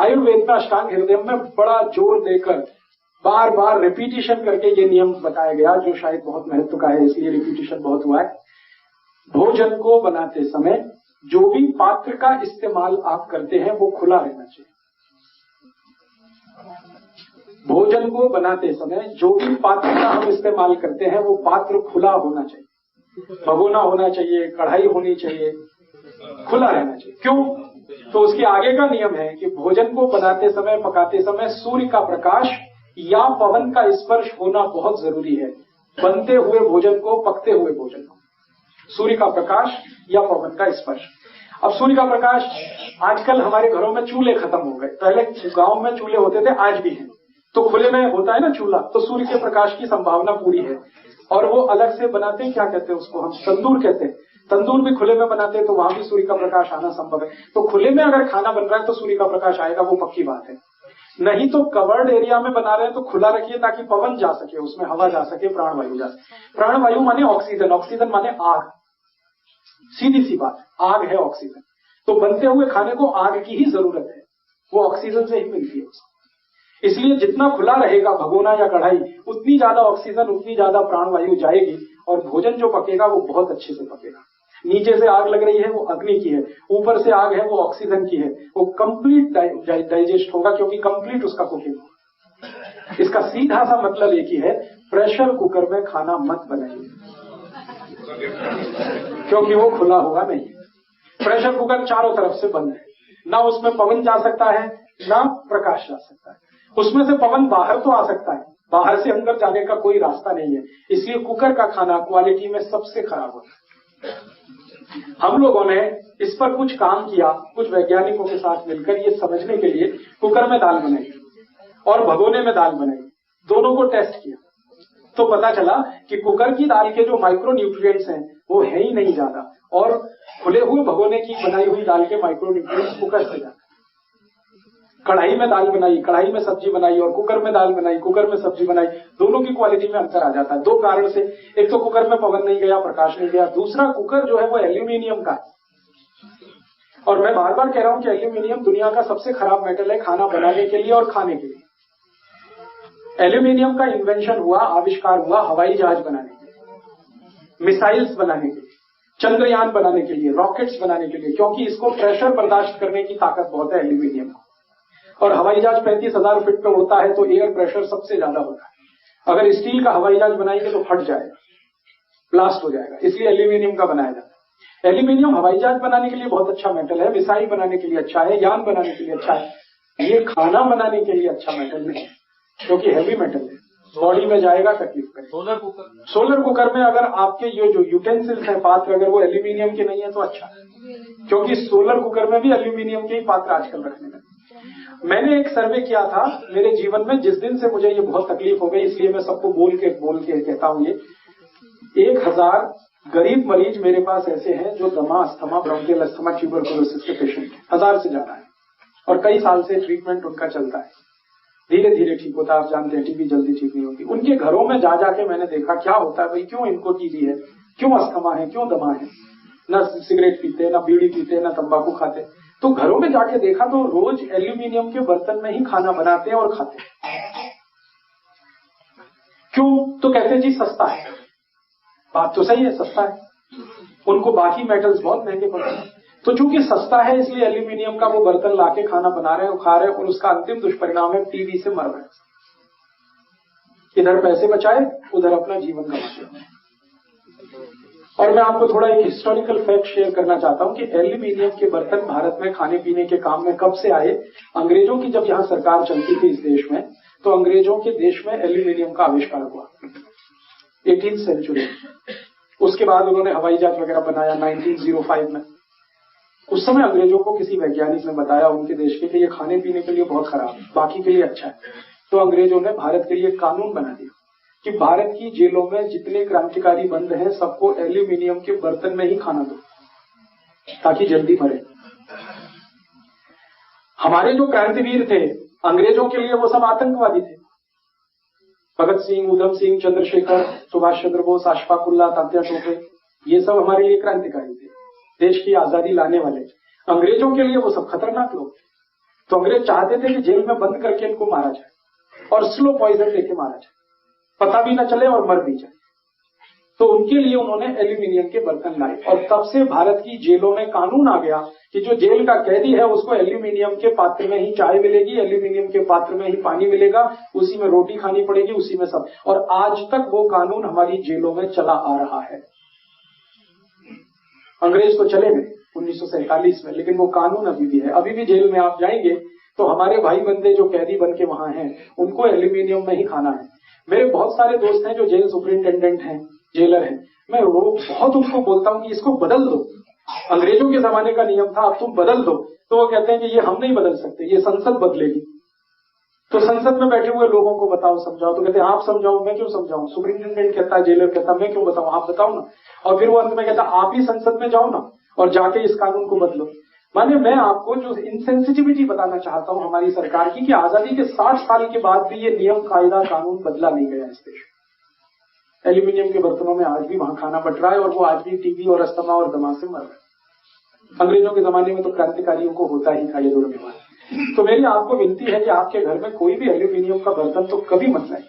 आयुर्वेद में अष्टांग हृदय में बड़ा जोर देकर बार बार रिपीटिशन करके ये नियम बताया गया, जो शायद बहुत महत्व का है, इसलिए रिपीटिशन बहुत हुआ है। भोजन को बनाते समय जो भी पात्र का इस्तेमाल आप करते हैं वो खुला रहना चाहिए। भोजन को बनाते समय जो भी पात्र का हम इस्तेमाल करते हैं वो पात्र खुला होना चाहिए। भगोना होना चाहिए, कढ़ाई होनी चाहिए, खुला रहना चाहिए। क्यों? तो उसके आगे का नियम है कि भोजन को बनाते समय, पकाते समय सूर्य का प्रकाश या पवन का स्पर्श होना बहुत जरूरी है। बनते हुए भोजन को, पकते हुए भोजन को सूर्य का प्रकाश या पवन का स्पर्श। अब सूर्य का प्रकाश, आजकल हमारे घरों में चूल्हे खत्म हो गए, पहले गांव में चूल्हे होते थे, आज भी हैं, तो खुले में होता है ना चूल्हा, तो सूर्य के प्रकाश की संभावना पूरी है। और वो अलग से बनाते हैं, क्या कहते हैं उसको, हम तंदूर कहते हैं, तंदूर भी खुले में बनाते हैं, तो वहां भी सूर्य का प्रकाश आना संभव है। तो खुले में अगर खाना बन रहा है तो सूर्य का प्रकाश आएगा, वो पक्की बात है। नहीं तो कवर्ड एरिया में बना रहे हैं तो खुला रखिए ताकि पवन जा सके, उसमें हवा जा सके, प्राणवायु जा सके। प्राणवायु माने ऑक्सीजन, ऑक्सीजन माने आग, सीधी सी बात, आग है ऑक्सीजन। तो बनते हुए खाने को आग की ही जरूरत है, वो ऑक्सीजन से ही मिलती है उसको। इसलिए जितना खुला रहेगा भगोना या कढ़ाई, उतनी ज्यादा ऑक्सीजन, उतनी ज्यादा प्राणवायु जाएगी और भोजन जो पकेगा वो बहुत अच्छे से पकेगा। नीचे से आग लग रही है वो अग्नि की है, ऊपर से आग है वो ऑक्सीजन की है, वो कंप्लीट डाइजेस्ट होगा क्योंकि कंप्लीट उसका कुकिंग होगा। इसका सीधा सा मतलब एक ही है, प्रेशर कुकर में खाना मत बनाइए क्योंकि वो खुला हुआ नहीं है। प्रेशर कुकर चारों तरफ से बंद है, ना उसमें पवन जा सकता है ना प्रकाश जा सकता है। उसमें से पवन बाहर तो आ सकता है, बाहर से अंदर जाने का कोई रास्ता नहीं है। इसलिए कुकर का खाना क्वालिटी में सबसे खराब होता है। हम लोगों ने इस पर कुछ काम किया, कुछ वैज्ञानिकों के साथ मिलकर, ये समझने के लिए कुकर में दाल बनाई और भगोने में दाल बनाई, दोनों को टेस्ट किया, तो पता चला कि कुकर की दाल के जो माइक्रो न्यूट्रिएंट्स हैं वो है ही नहीं ज्यादा, और खुले हुए भगोने की बनाई हुई दाल के माइक्रो न्यूट्रिएंट्स कुकर से ज्यादा। कढ़ाई में दाल बनाई, कढ़ाई में सब्जी बनाई, और कुकर में दाल बनाई, कुकर में सब्जी बनाई, दोनों की क्वालिटी में अंतर आ जाता है। दो कारण से, एक तो कुकर में पवन नहीं गया, प्रकाश नहीं गया, दूसरा कुकर जो है वो एल्यूमिनियम का है। और मैं बार बार कह रहा हूं कि एल्यूमिनियम दुनिया का सबसे खराब मेटल है खाना बनाने के लिए और खाने के लिए। एल्यूमिनियम का इन्वेंशन हुआ, आविष्कार हुआ हवाई जहाज बनाने के लिए, मिसाइल्स बनाने के लिए, चंद्रयान बनाने के लिए, रॉकेट्स बनाने के लिए, क्योंकि इसको प्रेशर बर्दाश्त करने की ताकत बहुत है एल्यूमिनियम को। और हवाई जहाज 35,000 फीट पे उड़ता है तो एयर प्रेशर सबसे ज्यादा होता है। अगर स्टील का हवाई जहाज बनाएंगे तो फट जाएगा, ब्लास्ट हो जाएगा, इसलिए एल्यूमिनियम का बनाया जाता है। एल्यूमिनियम हवाई जहाज बनाने के लिए बहुत अच्छा मेटल है, मिसाइल बनाने के लिए अच्छा है, यान बनाने के लिए अच्छा है। ये खाना बनाने के लिए अच्छा मेटल नहीं है क्योंकि हैवी मेटल है, बॉडी में जाएगा तकलीफ करेगा। सोलर कुकर में अगर आपके ये जो यूटेंसिल्स हैं, पात्र, अगर वो एल्यूमिनियम के नहीं है तो अच्छा है, क्योंकि सोलर कुकर में भी एल्यूमिनियम के ही पात्र आजकल रखने लगे। मैंने एक सर्वे किया था मेरे जीवन में, जिस दिन से मुझे ये बहुत तकलीफ हो गई, इसलिए मैं सबको बोल के कहता हूं, ये 1000 गरीब मरीज मेरे पास ऐसे हैं जो दमा, अस्थमा, ब्रोंकियल अस्थमा, ट्यूबरकुलोसिस के पेशेंट, 1000 से ज्यादा है, और कई साल से ट्रीटमेंट उनका चलता है, धीरे धीरे ठीक होता है। आप जानते हैं टीबी जल्दी ठीक नहीं होती। उनके घरों में जा जाके मैंने देखा क्या होता है भाई, क्यों इनको टीबी है, क्यों अस्थमा है, क्यों दमा है, ना सिगरेट पीते, ना बीड़ी पीते, ना तंबाकू खाते। तो घरों में जाके देखा तो रोज एल्यूमिनियम के बर्तन में ही खाना बनाते हैं और खाते हैं। क्यों? तो कहते हैं जी सस्ता है। बात तो सही है, सस्ता है, उनको बाकी मेटल्स बहुत महंगे पड़ते हैं। तो चूंकि सस्ता है इसलिए एल्यूमिनियम का वो बर्तन लाके खाना बना रहे हैं और खा रहे हैं, और उसका अंतिम दुष्परिणाम है टीबी से मर रहे हैं। इधर पैसे बचाए, उधर अपना जीवन गंवाए। और मैं आपको थोड़ा एक हिस्टोरिकल फैक्ट शेयर करना चाहता हूं कि एल्यूमिनियम के बर्तन भारत में खाने पीने के काम में कब से आए। अंग्रेजों की जब यहाँ सरकार चलती थी इस देश में, तो अंग्रेजों के देश में एल्यूमिनियम का आविष्कार हुआ 18th सेंचुरी। उसके बाद उन्होंने हवाई जहाज वगैरह बनाया 1905 में। उस समय अंग्रेजों को किसी वैज्ञानिक ने बताया उनके देश के कि ये खाने पीने के लिए बहुत खराब है, बाकी के लिए अच्छा है। तो अंग्रेजों ने भारत के लिए कानून बना दिया कि भारत की जेलों में जितने क्रांतिकारी बंद हैं सबको एल्यूमिनियम के बर्तन में ही खाना दो ताकि जल्दी मरे। हमारे जो क्रांतिवीर थे अंग्रेजों के लिए वो सब आतंकवादी थे। भगत सिंह, उधम सिंह, चंद्रशेखर, सुभाष चंद्र बोस, अशफाक उल्लाह, तात्या टोपे, ये सब हमारे लिए क्रांतिकारी थे, देश की आजादी लाने वाले। अंग्रेजों के लिए वो सब खतरनाक लोग थे। तो अंग्रेज चाहते थे कि जेल में बंद करके इनको मारा जाए और स्लो पॉइजन लेके मारा जाए, पता भी न चले और मर भी जाए। तो उनके लिए उन्होंने एल्यूमिनियम के बर्तन लाए और तब से भारत की जेलों में कानून आ गया कि जो जेल का कैदी है उसको एल्यूमिनियम के पात्र में ही चाय मिलेगी, एल्यूमिनियम के पात्र में ही पानी मिलेगा, उसी में रोटी खानी पड़ेगी, उसी में सब। और आज तक वो कानून हमारी जेलों में चला आ रहा है। अंग्रेज तो चले गए 1947 में, लेकिन वो कानून अभी भी है। अभी भी जेल में आप जाएंगे तो हमारे भाई बंदे जो कैदी बन के वहां हैं उनको एल्यूमिनियम में ही खाना है। मेरे बहुत सारे दोस्त हैं जो जेल सुपरिंटेंडेंट हैं, जेलर हैं, मैं बहुत उनको बोलता हूं कि इसको बदल दो, अंग्रेजों के जमाने का नियम था, अब तुम बदल दो। तो वो कहते हैं कि ये हम नहीं बदल सकते, ये संसद बदलेगी। तो संसद में बैठे हुए लोगों को बताओ, समझाओ, तो कहते हैं आप समझाओ, मैं क्यों समझाऊं। सुपरिंटेंडेंट कहता है, जेलर कहता है मैं क्यों बताऊं, आप बताओ ना। और फिर वो अंत में कहता आप ही संसद में जाओ ना और जाके इस कानून को बदलो। माने मैं आपको जो इनसेंसिटिविटी बताना चाहता हूं हमारी सरकार की, कि आजादी के 60 साल के बाद भी ये नियम कायदा कानून बदला नहीं गया इस देश। एल्यूमिनियम के बर्तनों में आज भी वहां खाना बट रहा है और वो आज भी टीबी और अस्थमा और दमा से मर रहे हैं। अंग्रेजों के जमाने में तो क्रांतिकारियों को होता ही था ये दो बीमारी। तो मेरी आपको विनती है कि आपके घर में कोई भी एल्यूमिनियम का बर्तन तो कभी मत लाए।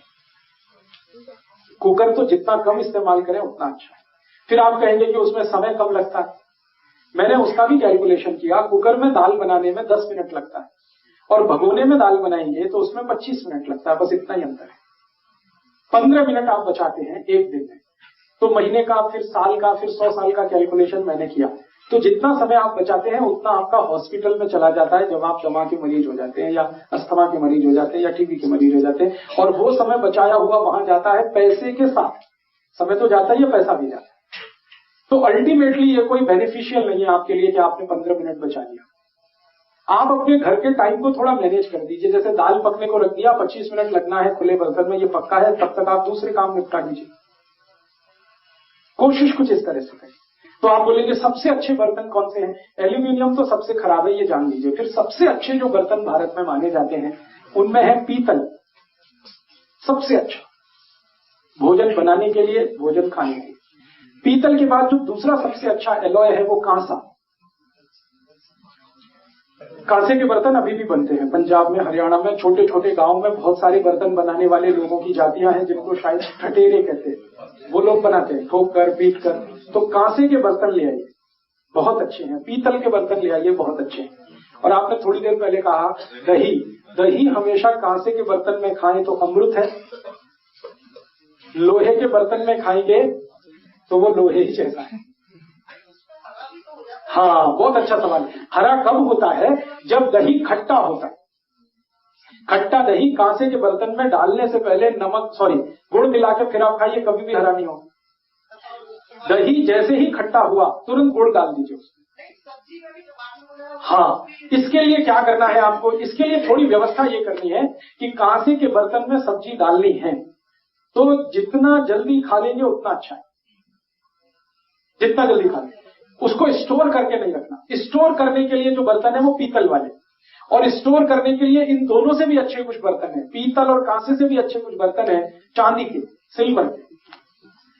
कुकर तो जितना कम इस्तेमाल करें उतना अच्छा है। फिर आप कहेंगे कि उसमें समय कम लगता है, मैंने उसका भी कैलकुलेशन किया। कुकर में दाल बनाने में 10 मिनट लगता है और भगोने में दाल बनाएंगे तो उसमें 25 मिनट लगता है, बस इतना ही अंतर है। 15 मिनट आप बचाते हैं एक दिन में, तो महीने का, फिर साल का, फिर 100 साल का कैलकुलेशन मैंने किया। तो जितना समय आप बचाते हैं उतना आपका हॉस्पिटल में चला जाता है जब आप दमा के मरीज हो जाते हैं या अस्थमा के मरीज हो जाते हैं या टीबी के मरीज हो जाते हैं, और वो समय बचाया हुआ वहां जाता है पैसे के साथ। समय तो जाता ही है, पैसा भी जाता है। तो अल्टीमेटली ये कोई बेनिफिशियल नहीं है आपके लिए कि आपने 15 मिनट बचा लिया। आप अपने घर के टाइम को थोड़ा मैनेज कर दीजिए। जैसे दाल पकने को रख दिया, 25 मिनट लगना है खुले बर्तन में, ये पक्का है, तब तक आप दूसरे काम निपटा लीजिए। कोशिश कुछ इस तरह से करें। तो आप बोलेंगे सबसे अच्छे बर्तन कौन से हैं? एल्यूमिनियम तो सबसे खराब है, ये जान लीजिए। फिर सबसे अच्छे जो बर्तन भारत में माने जाते हैं उनमें है पीतल, सबसे अच्छा भोजन बनाने के लिए, भोजन खाने के लिए। पीतल के बाद जो दूसरा सबसे अच्छा एलॉय है वो कांसा। कांसे के बर्तन अभी भी बनते हैं पंजाब में, हरियाणा में, छोटे छोटे गांव में बहुत सारे बर्तन बनाने वाले लोगों की जातियां हैं जिनको शायद ठटेरे कहते हैं, वो लोग बनाते हैं ठोक कर पीट कर। तो कांसे के बर्तन ले आइए, बहुत अच्छे हैं। पीतल के बर्तन ले आइए, बहुत अच्छे हैं। और आपने थोड़ी देर पहले कहा दही, दही हमेशा कांसे के बर्तन में खाएं तो अमृत है, लोहे के बर्तन में खाएंगे तो वो लोहे ही जैसा है। हाँ, बहुत अच्छा सवाल। हरा कब होता है? जब दही खट्टा होता है। खट्टा दही कांसे के बर्तन में डालने से पहले गुड़ मिला के फिर आप खाइए, कभी भी हरा नहीं होगा। दही जैसे ही खट्टा हुआ तुरंत गुड़ डाल दीजिए उसमें। हाँ, इसके लिए क्या करना है आपको? इसके लिए थोड़ी व्यवस्था ये करनी है कि कांसे के बर्तन में सब्जी डालनी है तो जितना जल्दी खा लेंगे उतना अच्छा है। जितना जल्दी खा लें, उसको स्टोर करके नहीं रखना। स्टोर करने के लिए जो बर्तन है वो पीतल वाले, और स्टोर करने के लिए इन दोनों से भी अच्छे कुछ बर्तन है, पीतल और कांसे से भी अच्छे कुछ बर्तन है चांदी के, सिल्वर के।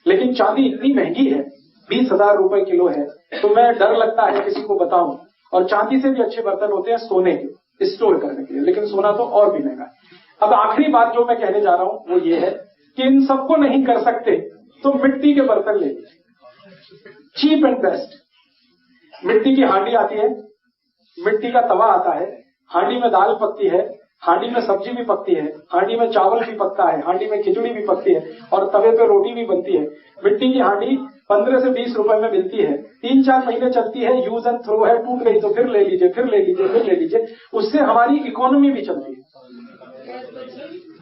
लेकिन चांदी इतनी महंगी है, 20,000 रुपए किलो है, तो मैं डर लगता है किसी को बताऊं। और चांदी से भी अच्छे बर्तन होते हैं सोने के, स्टोर करने के लिए, लेकिन सोना तो और भी महंगा है। अब आखिरी बात जो मैं कहने जा रहा हूं वो ये है कि इन सबको नहीं कर सकते तो मिट्टी के बर्तन ले लीजिए, चीप एंड बेस्ट। मिट्टी की हांडी आती है, मिट्टी का तवा आता है, हांडी में दाल पकती है, हांडी में सब्जी भी पकती है, हांडी में चावल भी पकता है, हांडी में खिचड़ी भी पकती है और तवे पे रोटी भी बनती है। मिट्टी की हांडी 15 से 20 रुपए में मिलती है, 3-4 महीने चलती है, यूज एंड थ्रो है, टूट गई तो फिर ले लीजिए, फिर ले लीजिए, फिर ले लीजिए। उससे हमारी इकोनॉमी भी चलती है।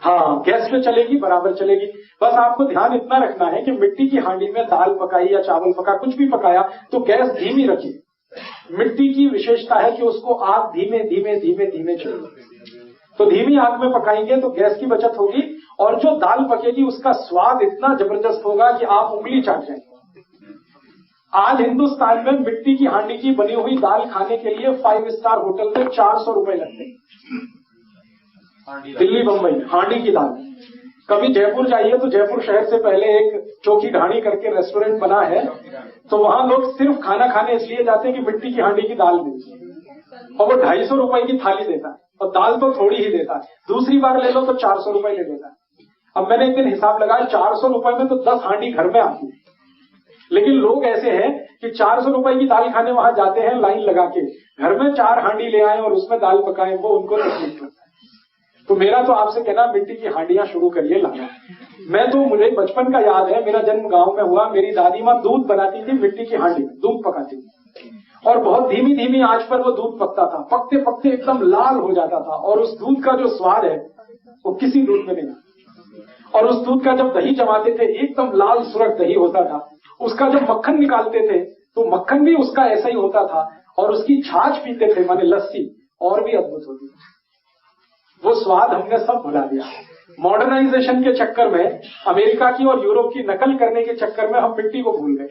हाँ, गैस पे चलेगी, बराबर चलेगी। बस आपको ध्यान इतना रखना है कि मिट्टी की हांडी में दाल पकाई या चावल पका, कुछ भी पकाया तो गैस धीमी रखिए। मिट्टी की विशेषता है कि उसको आग धीमे धीमे धीमे धीमे चलेगी, तो धीमी आग में पकाएंगे तो गैस की बचत होगी और जो दाल पकेगी उसका स्वाद इतना जबरदस्त होगा कि आप उंगली चाट जाएंगे। आज हिंदुस्तान में मिट्टी की हांडी की बनी हुई दाल खाने के लिए 5 स्टार होटल में 400 रुपए लगते हैं। दिल्ली बंबई हांडी की दाल। कभी जयपुर जाइए तो जयपुर शहर से पहले एक चौकी ढाणी करके रेस्टोरेंट बना है, तो वहां लोग सिर्फ खाना खाने इसलिए जाते हैं कि मिट्टी की हांडी की दाल मिलती है। और वो 250 रुपए की थाली देता है और दाल तो थोड़ी ही देता है। दूसरी बार ले लो तो 400 रुपए ले देता है। अब मैंने एक दिन हिसाब लगाया, 400 रुपए में तो 10 हांडी घर में आती है। लेकिन लोग ऐसे हैं कि 400 रुपए की दाल खाने वहां जाते हैं लाइन लगा के, घर में 4 हांडी ले आए और उसमें दाल पकाएं, वो उनको तकलीफ करता है। तो मेरा तो आपसे कहना, मिट्टी की हांडियां शुरू करिए लाना। मैं तो, मुझे बचपन का याद है, मेरा जन्म गांव में हुआ, मेरी दादी माँ दूध बनाती थी मिट्टी की हांडी में, दूध पकाती थी और बहुत धीमी धीमी आंच पर वो दूध पकता था। पकते पकते एकदम लाल हो जाता था और उस दूध का जो स्वाद है वो किसी दूध में नहीं आता। और उस दूध का जब दही जमाते थे एकदम लाल सुरख दही होता था। उसका जब मक्खन निकालते थे तो मक्खन भी उसका ऐसा ही होता था और उसकी छाछ पीते थे, माने लस्सी, और भी अद्भुत होती थी। वो स्वाद हमने सब भुला दिया। मॉडर्नाइजेशन के चक्कर में, अमेरिका की और यूरोप की नकल करने के चक्कर में हम मिट्टी को भूल गए।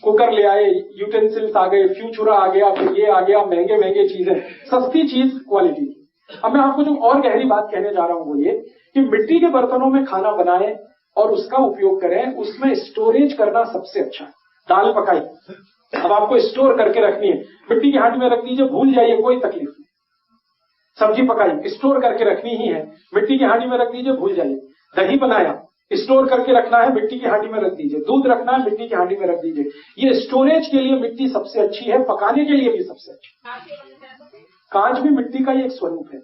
कुकर ले आए, यूटेंसिल्स आ गए, फ्यूचुरा आ गया, फिर ये आ गया, महंगे महंगे चीजें, सस्ती चीज क्वालिटी। अब मैं आपको जो और गहरी बात कहने जा रहा हूं वो ये कि मिट्टी के बर्तनों में खाना बनाएं और उसका उपयोग करें, उसमें स्टोरेज करना सबसे अच्छा है। दाल पकाई, अब आपको स्टोर करके रखनी है, मिट्टी की हांडी में रख दीजिए, भूल जाइए, कोई तकलीफ नहीं। सब्जी पकाई, स्टोर करके रखनी ही है, मिट्टी की हांडी में रख दीजिए, भूल जाइए। दही बनाया, स्टोर करके रखना है, मिट्टी की हांडी में रख दीजिए। दूध रखना है, मिट्टी की हांडी में रख दीजिए। ये स्टोरेज के लिए मिट्टी सबसे अच्छी है, पकाने के लिए भी सबसे अच्छी। कांच भी मिट्टी का ही एक स्वरूप है।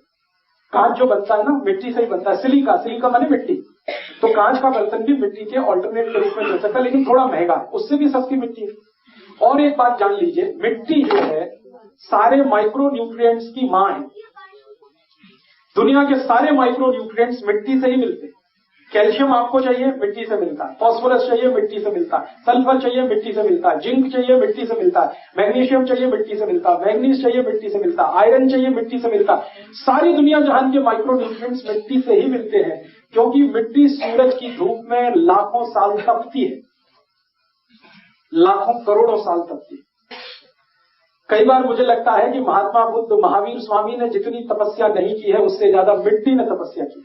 कांच जो बनता है ना, मिट्टी से ही बनता है। सिलिका माने मिट्टी। तो कांच का बर्तन भी मिट्टी के ऑल्टरनेट के रूप में चल सकता है, लेकिन थोड़ा महंगा है, उससे भी सस्ती मिट्टी है। और एक बात जान लीजिए, मिट्टी जो है सारे माइक्रो न्यूट्रिएंट्स की मां है। दुनिया के सारे माइक्रो न्यूट्रिएंट्स मिट्टी से ही मिलते हैं। कैल्शियम आपको चाहिए, मिट्टी से मिलता है। फास्फोरस चाहिए, मिट्टी से मिलता है। सल्फर चाहिए, मिट्टी से मिलता है। जिंक चाहिए, मिट्टी से मिलता है। मैग्नीशियम चाहिए, मिट्टी से मिलता है। मैग्नीज चाहिए, मिट्टी से मिलता है। आयरन चाहिए, मिट्टी से मिलता है। सारी दुनिया जहां के माइक्रो न्यूट्रिएंट्स मिट्टी से ही मिलते हैं, क्योंकि मिट्टी सूरज की धूप में लाखों साल तपती है, लाखों करोड़ों साल तपती है। कई बार मुझे लगता है कि महात्मा बुद्ध, महावीर स्वामी ने जितनी तपस्या नहीं की है, उससे ज्यादा मिट्टी ने तपस्या की।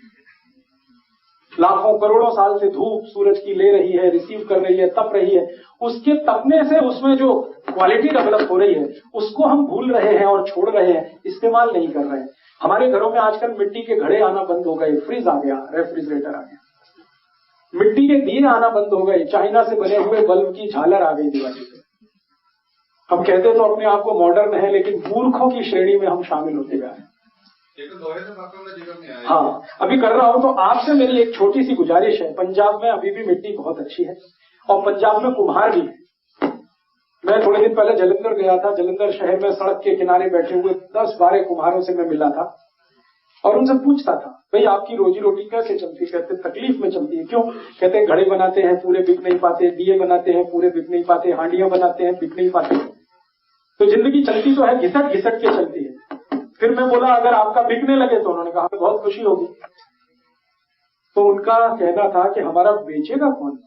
लाखों करोड़ों साल से धूप सूरज की ले रही है, रिसीव कर रही है, तप रही है। उसके तपने से उसमें जो क्वालिटी डेवलप हो रही है, उसको हम भूल रहे हैं और छोड़ रहे हैं, इस्तेमाल नहीं कर रहे हैं। हमारे घरों में आजकल मिट्टी के घड़े आना बंद हो गए, फ्रिज आ गया, रेफ्रिजरेटर आ गया, मिट्टी के दिए आना बंद हो गए, चाइना से बने हुए बल्ब की झालर आ गई दिवाली पे। हम कहते तो अपने आप को मॉडर्न है, लेकिन मूर्खों की श्रेणी में हम शामिल होते जा रहे हैं। हाँ, अभी कर रहा हूं। तो आपसे मेरी एक छोटी सी गुजारिश है, पंजाब में अभी भी मिट्टी बहुत अच्छी है और पंजाब में कुम्हार भी है। मैं थोड़े दिन पहले जलंधर गया था। जलंधर शहर में सड़क के किनारे बैठे हुए 10-12 कुम्हारों से मैं मिला था और उनसे पूछता था, भाई आपकी रोजी रोटी कैसे चलती? कहते तकलीफ में चलती है। क्यों? कहते घड़े बनाते हैं, पूरे बिक नहीं पाते, दिए बनाते हैं, पूरे बिक नहीं पाते, हांडियां बनाते हैं, बिक नहीं पाते। तो जिंदगी चलती तो है, घिसट घिसट के चलती है। फिर मैं बोला अगर आपका बिकने लगे तो? उन्होंने कहा बहुत खुशी होगी। तो उनका कहना था कि हमारा बेचेगा कौन?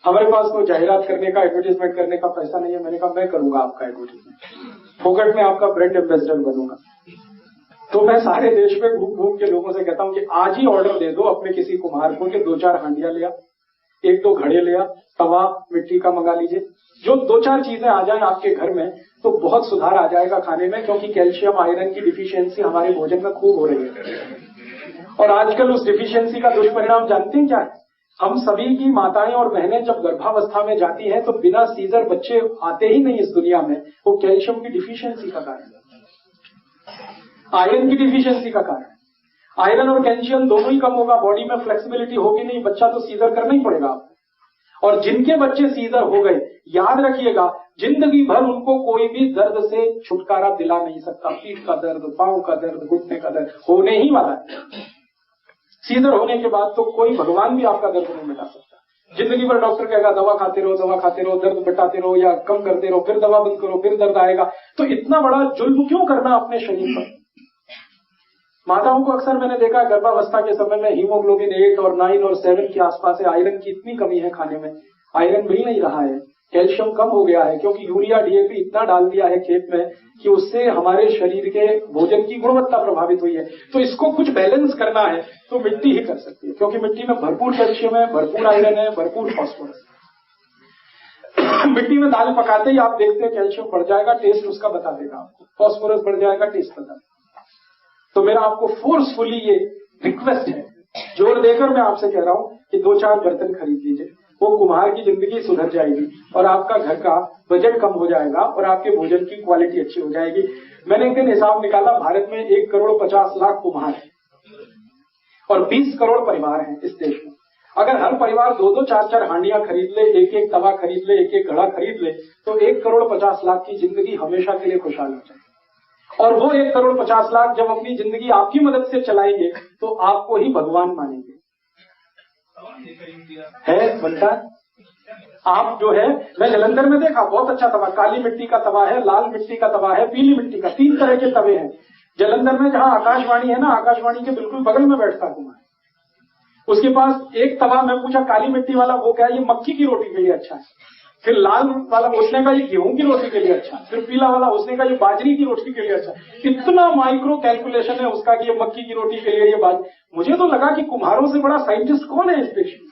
हमारे पास कोई जाहिरात करने का, एडवर्टाइजमेंट करने का पैसा नहीं है। मैंने कहा मैं करूंगा आपका एडवर्टाइजमेंट, फोकट में आपका ब्रांड एम्बेसडर बनूंगा। तो मैं सारे देश में घूम घूम के लोगों से कहता हूं कि आज ही ऑर्डर दे दो अपने किसी कुम्हार को कि 2-4 हांडियां लिया, 1-2 घड़े लिया, तवा मिट्टी का मंगा लीजिए। जो 2-4 चीजें आ जाए आपके घर में तो बहुत सुधार आ जाएगा खाने में, क्योंकि कैल्शियम आयरन की डिफिशियंसी हमारे भोजन में खूब हो रही है। और आजकल उस डिफिशियंसी का दुष्परिणाम जानते हैं क्या है? हम सभी की माताएं और बहनें जब गर्भावस्था में जाती हैं तो बिना सीजर बच्चे आते ही नहीं इस दुनिया में। वो कैल्शियम की डिफिशियंसी का कारण है, आयरन की डिफिशियंसी का कारण है। आयरन और कैल्शियम दोनों ही कम होगा, बॉडी में फ्लेक्सिबिलिटी होगी नहीं, बच्चा तो सीजर करना ही पड़ेगा आपको। और जिनके बच्चे सीजर हो गए, याद रखिएगा जिंदगी भर उनको कोई भी दर्द से छुटकारा दिला नहीं सकता। पीठ का दर्द, पांव का दर्द, घुटने का दर्द होने ही वाला है। सीजर होने के बाद तो कोई भगवान भी आपका दर्द नहीं मिटा सकता। जिंदगी भर डॉक्टर कहेगा दवा खाते रहो, दवा खाते रहो, दर्द बटाते रहो या कम करते रहो, फिर दवा बंद करो, फिर दर्द आएगा। तो इतना बड़ा जुल्म क्यों करना अपने शरीर पर? माताओं को अक्सर मैंने देखा गर्भावस्था के समय में हीमोग्लोबिन 8 और 9 और 7 के आसपास है। आयरन की इतनी कमी है, खाने में आयरन मिल नहीं रहा है, कैल्शियम कम हो गया है, क्योंकि यूरिया डीएपी इतना डाल दिया है खेत में कि उससे हमारे शरीर के भोजन की गुणवत्ता प्रभावित हुई है। तो इसको कुछ बैलेंस करना है तो मिट्टी ही कर सकती है, क्योंकि मिट्टी में भरपूर कैल्शियम है, भरपूर आयरन है, भरपूर फास्फोरस। मिट्टी में दाल पकाते ही आप देखते हैं कैल्शियम बढ़ जाएगा, टेस्ट उसका बता देगा आपको, फॉस्फोरस बढ़ जाएगा, टेस्ट बता देगा। तो मेरा आपको फोर्सफुली ये रिक्वेस्ट है, जोर देकर मैं आपसे कह रहा हूं कि 2-4 बर्तन खरीद लीजिए, वो कुम्हार की जिंदगी सुधर जाएगी और आपका घर का बजट कम हो जाएगा और आपके भोजन की क्वालिटी अच्छी हो जाएगी। मैंने एक दिन हिसाब निकाला, भारत में 1,50,00,000 कुम्हार है और 20 करोड़ परिवार हैं इस देश में। अगर हर परिवार 2-2, 4-4 हांडियां खरीद ले, एक-एक तवा खरीद ले, एक-एक घड़ा खरीद ले, तो 1,50,00,000 की जिंदगी हमेशा के लिए खुशहाल हो जाएगी। और वो 1,50,00,000 जब अपनी जिंदगी आपकी मदद से चलाएंगे तो आपको ही भगवान मानेंगे। है बनता आप जो है, मैं जलंधर में देखा, बहुत अच्छा तवा, काली मिट्टी का तवा है, लाल मिट्टी का तवा है, पीली मिट्टी का, 3 तरह के तवे हैं। जलंधर में जहां आकाशवाणी है ना, आकाशवाणी के बिल्कुल बगल में बैठता कुमार, उसके पास एक तवा, मैं पूछा काली मिट्टी वाला, वो क्या ये मक्की की रोटी के लिए अच्छा है, फिर लाल वाला उसने का ये गेहूं की रोटी के लिए अच्छा है, फिर पीला वाला उसने का ये बाजरी की रोटी के लिए अच्छा है। इतना माइक्रो कैलकुलेशन है उसका कि ये मक्की की रोटी के लिए ये बाजरी। मुझे तो लगा कि कुम्हारों से बड़ा साइंटिस्ट कौन है इस देश में,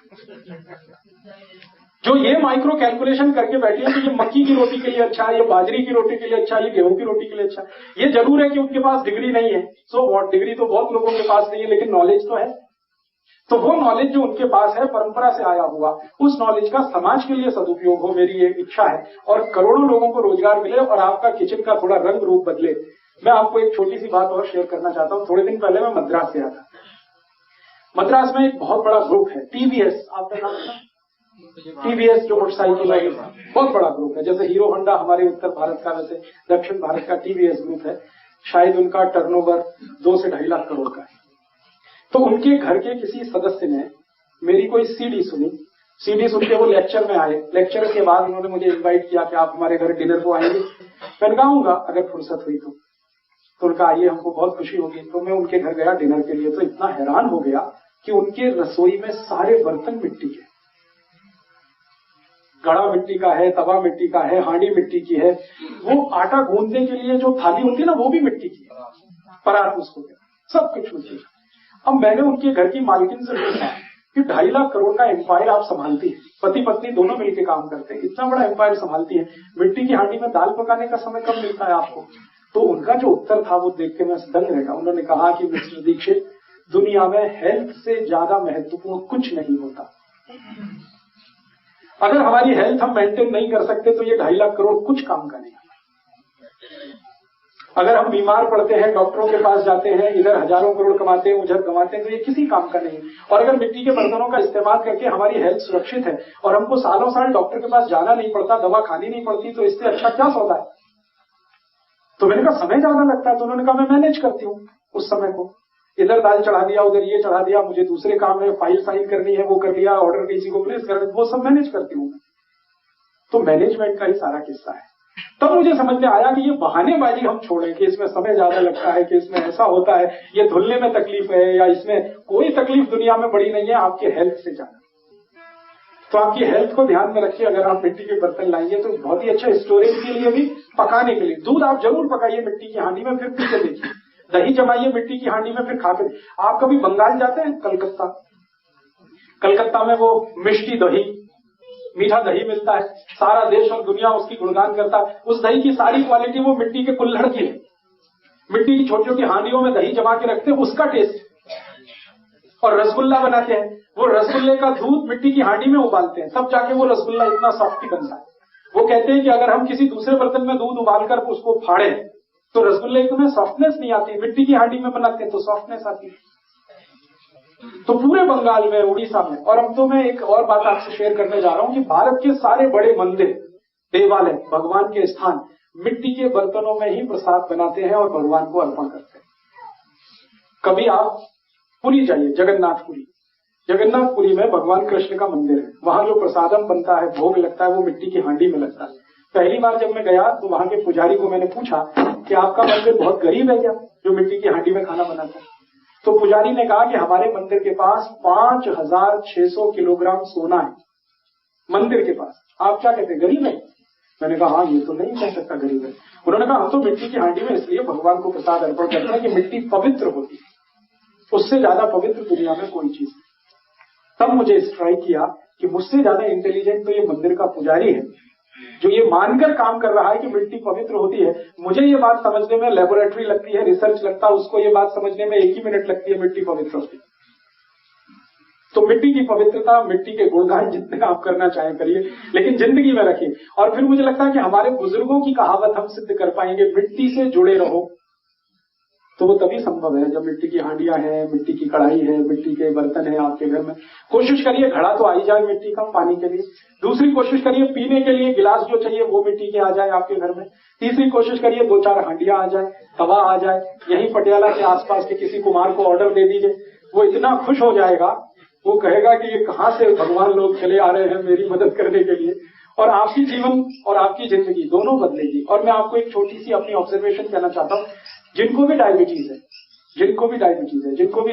जो ये माइक्रो कैलकुलेशन करके बैठी है कि ये मक्की की रोटी के लिए अच्छा है, ये बाजरी की रोटी के लिए अच्छा है, ये गेहूं की रोटी के लिए अच्छा है। ये जरूर है कि उनके पास डिग्री नहीं है, सो व्हाट, डिग्री तो बहुत लोगों के पास नहीं है, लेकिन नॉलेज तो है। तो वो नॉलेज जो उनके पास है, परंपरा से आया हुआ, उस नॉलेज का समाज के लिए सदुपयोग हो, मेरी ये इच्छा है, और करोड़ों लोगों को रोजगार मिले और आपका किचन का थोड़ा रंग रूप बदले। मैं आपको एक छोटी सी बात और शेयर करना चाहता हूँ। थोड़े दिन पहले मैं मद्रास से आया था। मद्रास में एक बहुत बड़ा ग्रुप है, टीवीएस, आपका नाम सुना? टीवीएस जो मोटरसाइकिल है, बहुत बड़ा ग्रुप है। जैसे हीरो होंडा हमारे उत्तर भारत का, वैसे दक्षिण भारत का टीवीएस ग्रुप है। शायद उनका टर्नओवर 2 से 2.5 लाख करोड़ का है। तो उनके घर के किसी सदस्य ने मेरी कोई सीडी सुनी, सीडी सुन के वो लेक्चर में आए। लेक्चर के बाद उन्होंने मुझे इनवाइट किया कि आप हमारे घर डिनर को आएंगे। मैंने कहा आऊंगा अगर फुर्सत हुई तो उनका आइए, हमको बहुत खुशी होगी। तो मैं उनके घर गया डिनर के लिए, तो इतना हैरान हो गया कि उनके रसोई में सारे बर्तन मिट्टी के, घड़ा मिट्टी का है, तवा मिट्टी का है, हांडी मिट्टी की है, वो आटा गूंदने के लिए जो थाली होती है ना, वो भी मिट्टी की है, परात उसको कहते, सब कुछ मिट्टी। अब मैंने उनके घर की मालकिन से पूछा कि 2.5 लाख करोड़ का एम्पायर आप संभालती है, पति पत्नी दोनों मिलकर काम करते हैं, इतना बड़ा एम्पायर संभालती है, मिट्टी की हांडी में दाल पकाने का समय कब मिलता है आपको? तो उनका जो उत्तर था वो देख के मैं दंग रह गया। उन्होंने कहा कि मिस्टर दीक्षित, दुनिया में हेल्थ से ज्यादा महत्वपूर्ण कुछ नहीं होता। अगर हमारी हेल्थ हम मेंटेन नहीं कर सकते तो ये 2.5 लाख करोड़ कुछ काम का नहीं। अगर हम बीमार पड़ते हैं, डॉक्टरों के पास जाते हैं, इधर हजारों करोड़ कमाते हैं, उधर कमाते हैं, तो ये किसी काम का नहीं। और अगर मिट्टी के बर्तनों का इस्तेमाल करके हमारी हेल्थ सुरक्षित है और हमको सालों साल डॉक्टर के पास जाना नहीं पड़ता, दवा खानी नहीं पड़ती, तो इससे अच्छा क्या सौदा है? तो मैंने कहा समय ज्यादा लगता है। तो उन्होंने कहा मैं मैनेज करती हूँ उस समय को, इधर दाल चढ़ा दिया, उधर ये चढ़ा दिया, मुझे दूसरे काम में फाइल साइन करनी है वो कर लिया, ऑर्डर किसी को प्लेस कर, वो सब मैनेज करती हूँ। तो मैनेजमेंट का ही सारा किस्सा है। तब मुझे समझ में आया कि ये बहानेबाजी हम छोड़ें कि इसमें समय ज्यादा लगता है, कि इसमें ऐसा होता है, ये धुलने में तकलीफ है, या इसमें कोई तकलीफ दुनिया में बड़ी नहीं है आपके हेल्थ से ज्यादा। तो आपकी हेल्थ को ध्यान में रखिए। अगर आप मिट्टी के बर्तन लाएंगे तो बहुत ही अच्छा, स्टोरेज के लिए भी, पकाने के लिए। दूध आप जरूर पकाइए मिट्टी की हांडी में, फिर पी के देखिए। दही जमाइए मिट्टी की हांडी में, फिर खा के। आप कभी बंगाल जाते हैं? कलकत्ता में वो मिष्टी दही, मीठा दही मिलता है, सारा देश और दुनिया उसकी गुणगान करता है। उस दही की सारी क्वालिटी वो मिट्टी के कुल्हड़ की है, मिट्टी की छोटी छोटी हांडियों में दही जमा के रखते हैं, उसका टेस्ट। और रसगुल्ला बनाते हैं, वो रसगुल्ले का दूध मिट्टी की हांडी में उबालते हैं, तब जाके वो रसगुल्ला इतना सॉफ्टी बनता है। वो कहते हैं कि अगर हम किसी दूसरे बर्तन में दूध उबालकर उसको फाड़े तो रसगुल्ले में सॉफ्टनेस नहीं आती, मिट्टी की हांडी में बनाते हैं तो सॉफ्टनेस आती है। तो पूरे बंगाल में, उड़ीसा में, और अब तो मैं एक और बात आपसे शेयर करने जा रहा हूं कि भारत के सारे बड़े मंदिर, देवालय, भगवान के स्थान मिट्टी के बर्तनों में ही प्रसाद बनाते हैं और भगवान को अर्पण करते हैं। कभी आप पुरी जाइए, जगन्नाथपुरी में भगवान कृष्ण का मंदिर है। वहां जो प्रसादम बनता है, भोग लगता है, वो मिट्टी की हांडी में लगता है। पहली बार जब मैं गया तो वहां के पुजारी को मैंने पूछा कि आपका मंदिर बहुत गरीब है क्या, जो मिट्टी की हांडी में खाना बनाता है? तो पुजारी ने कहा कि हमारे मंदिर के पास 5,600 किलोग्राम सोना है, मंदिर के पास। आप क्या कहते हैं, गरीब है? मैंने कहा हाँ, ये तो नहीं कह सकता गरीब है। उन्होंने कहा हम तो मिट्टी की हांडी में इसलिए भगवान को प्रसाद अर्पण करते हैं कि मिट्टी पवित्र होती है, उससे ज्यादा पवित्र दुनिया में कोई चीज नहीं। तब मुझे स्ट्राइक किया कि मुझसे ज्यादा इंटेलिजेंट तो ये मंदिर का पुजारी है, जो ये मानकर काम कर रहा है कि मिट्टी पवित्र होती है, मुझे ये बात समझने में लेबोरेटरी लगती है, रिसर्च लगता है, उसको ये बात समझने में 1 ही मिनट लगती है मिट्टी पवित्र होती है। तो मिट्टी की पवित्रता, मिट्टी के गुणगान जितने आप करना चाहें करिए, लेकिन जिंदगी में रखिए। और फिर मुझे लगता है कि हमारे बुजुर्गों की कहावत हम सिद्ध कर पाएंगे, मिट्टी से जुड़े रहो, तो वो तभी संभव है जब मिट्टी की हांडियां हैं, मिट्टी की कढ़ाई है, मिट्टी के बर्तन है आपके घर में। कोशिश करिए घड़ा तो आ ही जाए मिट्टी का पानी के लिए। दूसरी कोशिश करिए पीने के लिए गिलास जो चाहिए वो मिट्टी के आ जाए आपके घर में। तीसरी कोशिश करिए 2-4 हांडियां आ जाए, तवा आ जाए। यहीं पटियाला के आसपास के किसी कुमार को ऑर्डर दे दीजिए, वो इतना खुश हो जाएगा, वो कहेगा कि ये कहाँ से भगवान लोग चले आ रहे हैं मेरी मदद करने के लिए। और आपकी जीवन और आपकी जिंदगी दोनों बदलेगी। और मैं आपको एक छोटी सी अपनी ऑब्जर्वेशन कहना चाहता हूँ, जिनको भी डायबिटीज है, जिनको भी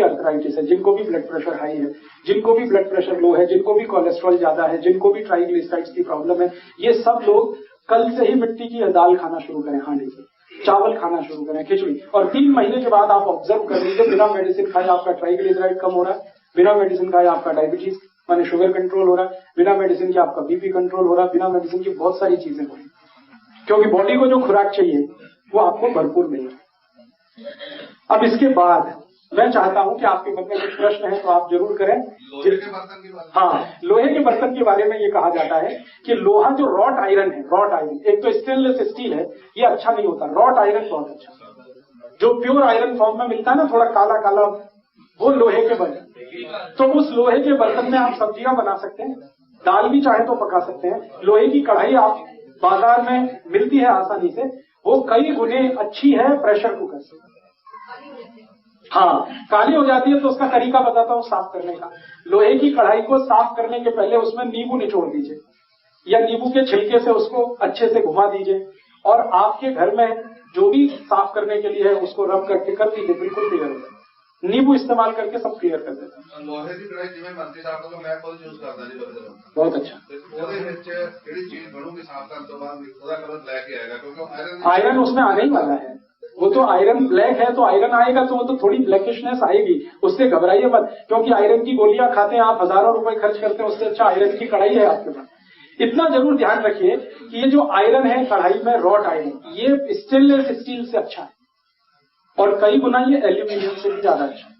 अर्थराइटिस है, जिनको भी ब्लड प्रेशर हाई है, जिनको भी ब्लड प्रेशर लो है, जिनको भी कोलेस्ट्रॉल ज्यादा है, जिनको भी ट्राइग्लिसराइड्स की प्रॉब्लम है, ये सब लोग कल से ही मिट्टी की दाल खाना शुरू करें, हांडी से चावल खाना शुरू करें, खिचड़ी। और 3 महीने के बाद आप ऑब्जर्व कर लीजिए, बिना मेडिसिन खाए आपका ट्राइग्लिसराइड कम हो रहा है, बिना मेडिसिन खाए आपका डायबिटीज माने शुगर कंट्रोल हो रहा है, बिना मेडिसिन के आपका बीपी कंट्रोल हो रहा है, बिना मेडिसिन की बहुत सारी चीजें हो रही है, क्योंकि बॉडी को जो खुराक चाहिए वो आपको भरपूर मिल रहा है। अब इसके बाद मैं चाहता हूं कि आपके मन में कुछ प्रश्न है तो आप जरूर करें। लोहे के बर्तन की बात, हाँ, लोहे के बर्तन के बारे में ये कहा जाता है कि लोहा जो रॉट आयरन है, रॉट आयरन, एक तो स्टेनलेस स्टील है, ये अच्छा नहीं होता, रॉट आयरन बहुत अच्छा। जो प्योर आयरन फॉर्म में मिलता है ना, थोड़ा काला काला, वो लोहे के बर्तन। तो उस लोहे के बर्तन में आप सब्जियां बना सकते हैं, दाल भी चाहे तो पका सकते हैं। लोहे की कढ़ाई आप बाजार में मिलती है आसानी से, वो कई गुने अच्छी है प्रेशर कुकर से। हाँ, काली हो जाती है तो उसका तरीका बताता हूँ साफ करने का। लोहे की कढ़ाई को साफ करने के पहले उसमें नींबू निचोड़ दीजिए, या नींबू के छिलके से उसको अच्छे से घुमा दीजिए, और आपके घर में जो भी साफ करने के लिए है उसको रब करके कर दीजिए, बिल्कुल क्लियर हो जाए। नींबू इस्तेमाल करके सब क्लियर कर देता है। लोहे की कढ़ाई जिਵੇਂ ਮਰਜ਼ੀ ਸਾਫ ਕਰੋ, मैं खुद यूज करता जी लोहे ਦਾ। बहुत अच्छा। ਉਹਦੇ ਵਿੱਚ ਜਿਹੜੀ ਚੀਜ਼ ਬਣੂਗੀ ਸਾਫ ਕਰਨ ਤੋਂ ਬਾਅਦ ਉਹਦਾ ਕਲਰ ਬਲੈਕ ਹੀ आएगा, क्योंकि आयरन उसमें आने ही वाला है। वो तो आयरन ब्लैक है तो आयरन आएगा, तो वो तो थोड़ी ब्लैकिशनेस आएगी, उससे घबराइए मत। क्योंकि आयरन की गोलियां खाते हैं आप, हजारों रुपए खर्च करते हैं, उससे अच्छा आयरन की कढ़ाई है आपके पास। इतना जरूर ध्यान रखिए कि ये जो आयरन है कढ़ाई में, रॉट आयरन, ये स्टेनलेस स्टील से अच्छा है, और कई गुना ये एल्यूमिनियम से भी ज्यादा अच्छा है।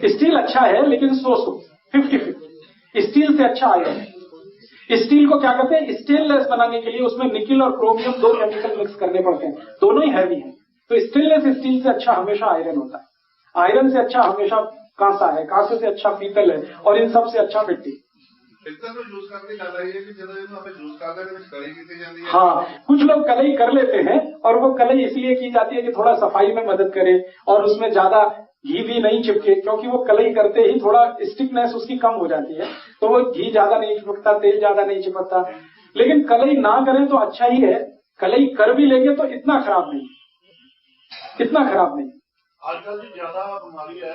स्टील अच्छा है लेकिन 50-50 स्टील से अच्छा आयरन है। स्टील को क्या कहते हैं, स्टेनलेस बनाने के लिए उसमें निकिल और क्रोमियम 2 केमिकल मिक्स करने पड़ते हैं, दोनों ही हैवी हैं। तो स्टेनलेस स्टील से अच्छा हमेशा आयरन होता है, आयरन से अच्छा हमेशा कांसा है, कांसे से अच्छा पीतल है, और इन सब से अच्छा मिट्टी। हाँ, कुछ लोग कलई कर लेते हैं, और वो कलई इसलिए की जाती है कि थोड़ा सफाई में मदद करे और उसमें ज्यादा घी भी नहीं चिपके, क्योंकि वो कलई करते ही थोड़ा स्टिकनेस उसकी कम हो जाती है, तो वो घी ज्यादा नहीं चिपकता, तेल ज्यादा नहीं चिपकता। लेकिन कलई ना करें तो अच्छा ही है, कलई कर भी लेंगे तो इतना खराब नहीं, इतना खराब नहीं। आजकल जो ज्यादा बीमारी है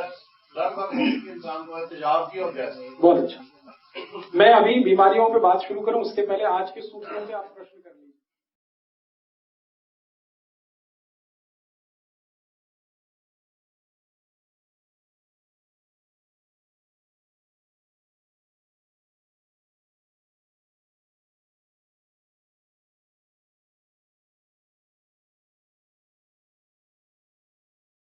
लगभग इंसान को तेजाब की और गैस। बहुत अच्छा। मैं अभी बीमारियों पे बात शुरू करूं उसके पहले आज के सूत्रों पे आप प्रश्न